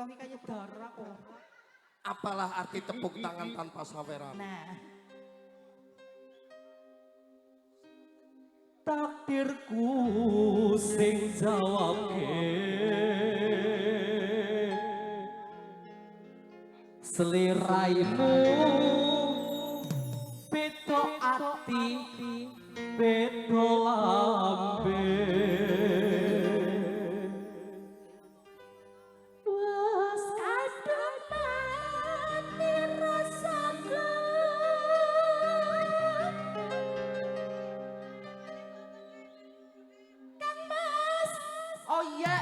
Kurang kayak darah kok. Apalah arti tepuk tangan tanpa saweran? Nah. Takdirku sing jawabke seliraimu beto ati beto lambe wes kadung mati rasaku Kang Mas oh iya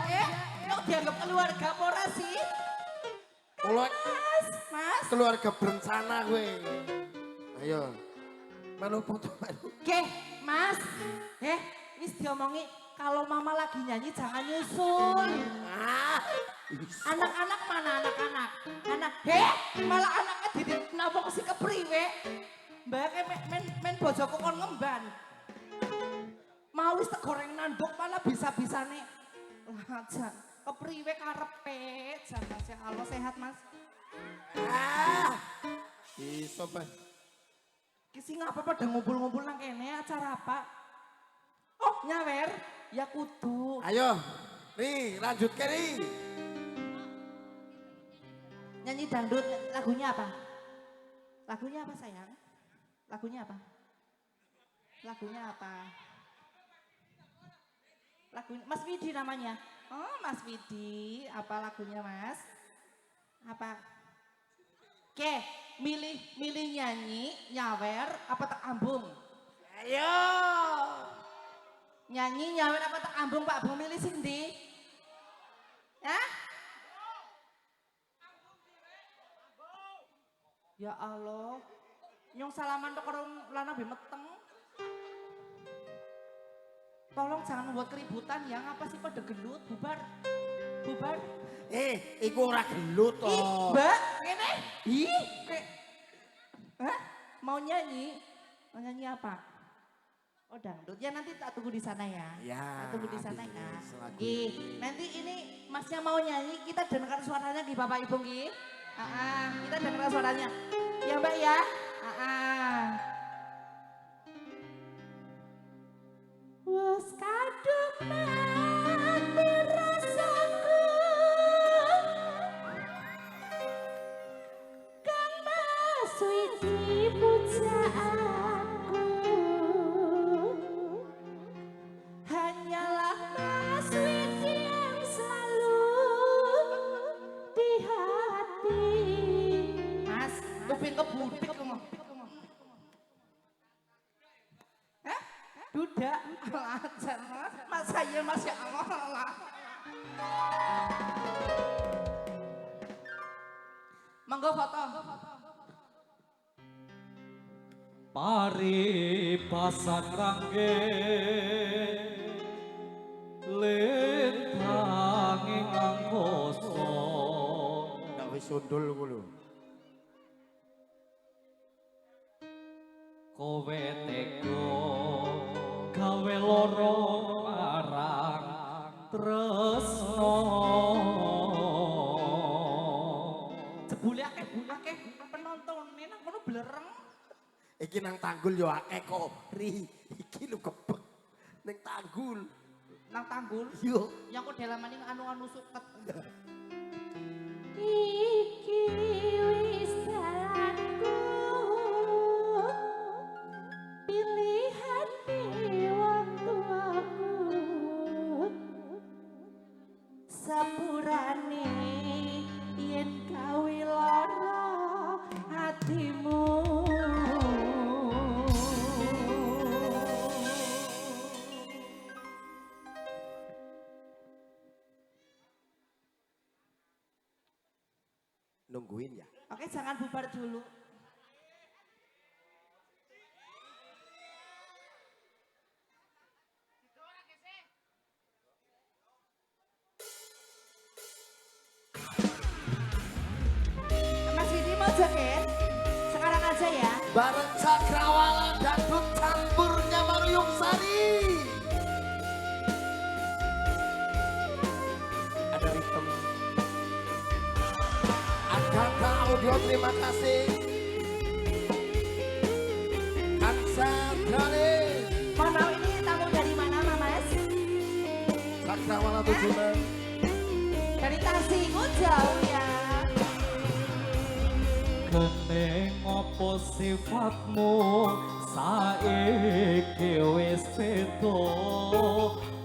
kok dianggap keluarga pora sih Mas Keluarga berencana gue. Ayo. Manu foto manu. Oke, Mas. Wis diomongi kalau mama lagi nyanyi jangan nyusul. Anak-anak mana anak-anak? Malah anaknya didik napa sih kepriwe? Mbak men bojoku kon ngemban. Mau wis tegoreng nanduk malah bisa-bisane. Jan, kepriwe karepe? Jan Mas ya Allah sehat, Mas. Bisa, Pak. Kisi ngapa pada ngumpul-ngumpul nang kene acara apa? Oh, nyawer. Ya kudu. Ayo. Nih, lanjut ke nih. Nyanyi dangdut lagunya apa? Lagunya apa sayang? Lagunya apa? Lagunya apa? Lagunya Mas Widi namanya. Oh, Mas Widi. Apa lagunya, Mas? Apa? Oke, milih nyanyi, nyawer, apa tak ambung? Ayo. Nyanyi, nyawer, apa tak ambung Pak Bung milih sindi? Hah? Ya Allah, nyong salaman tok karo lanang be meteng. Tolong jangan membuat keributan ya, ngapa sih pada gelut, bubar. Iku ora gelut toh. Mbak, ngene. Hah? Mau nyanyi? Mau nyanyi apa? Oh dangdut. Ya nanti tak tunggu di sana ya. Ya. Tak tunggu di sana ya. Selagi. Nanti ini Masnya mau nyanyi, kita dengarkan suaranya di Bapak Ibu Gi. Kita dengarkan suaranya. Ya Mbak ya. Wes kadung mati rasaku Kang Mas Widi pujaanku hanyalah Mas Widi yang selalu di hati Mas, kuping kebudik kamu Duda, ajar mas saya masya Allah. Monggo foto. Pari pasan rangge lintang ing angkasa. Ndak wis sundul ku lho. Kowe tega gawe loro marang tresno jebule akeh penontone nang kono blereng Iki nang Tanggul yo akeh kok. Iki lho kebek ning Tanggul. nang Tanggul Yo. yang kok dalamane anu suket iki wis dalanku pilihan di waktu aku sepurane yen gawe lara hatimu Nungguin ya. Oke jangan bubar dulu Mas Widi mau joget? Sekarang aja ya. Bareng Cakrawala Dangdut campurnya Mariung Sari. Ada ritme. Kakak Audio terima kasih. Kansa Grale. Mohon maaf ini tamu dari mana Mas? Cakrawala Tujuan. Dari Tasik, jauh ya. Keneng opo sifatmu saiki wis beda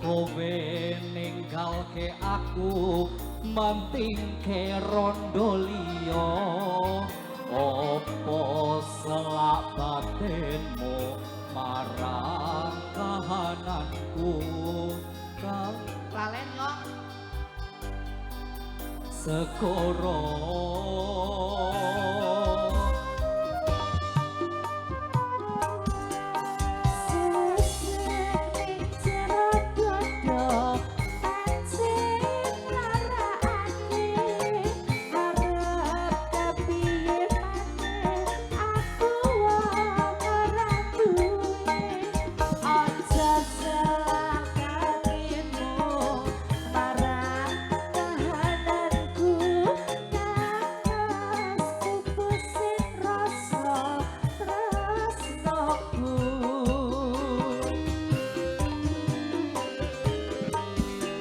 kowe ninggalke aku mantingke rondo liya opo selak batinmu marang kahananku kang Lalen kok. Segoro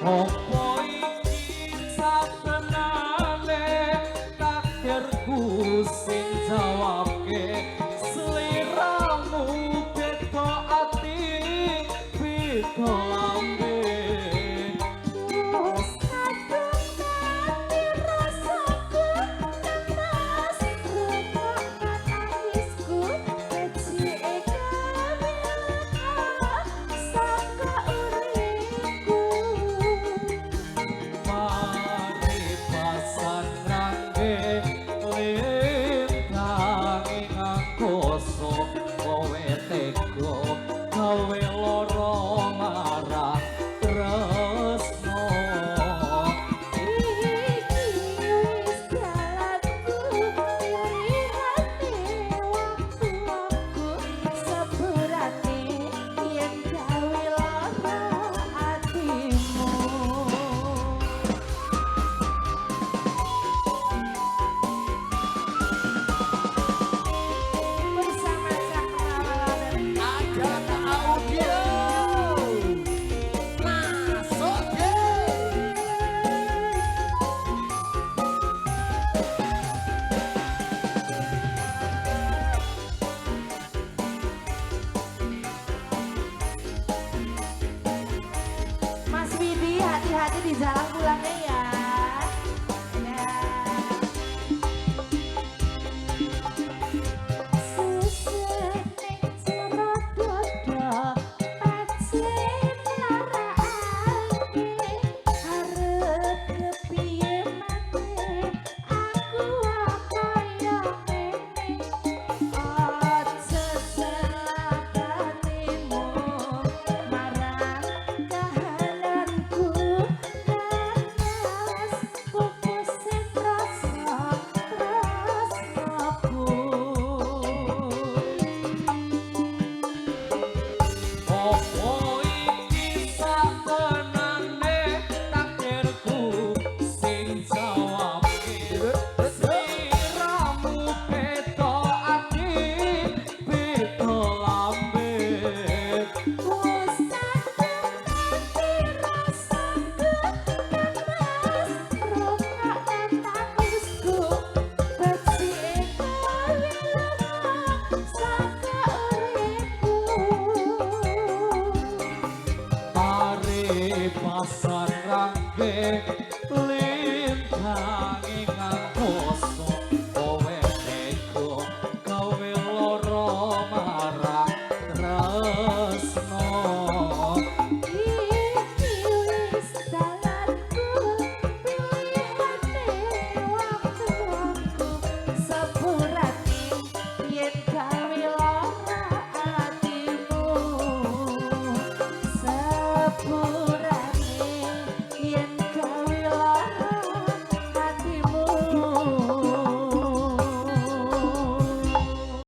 opo iki sabenane takdirku sing jawabke sliramu beda ati beda lambe Hati-hati di jalan pulangnya ya. Ya. Pasar rangke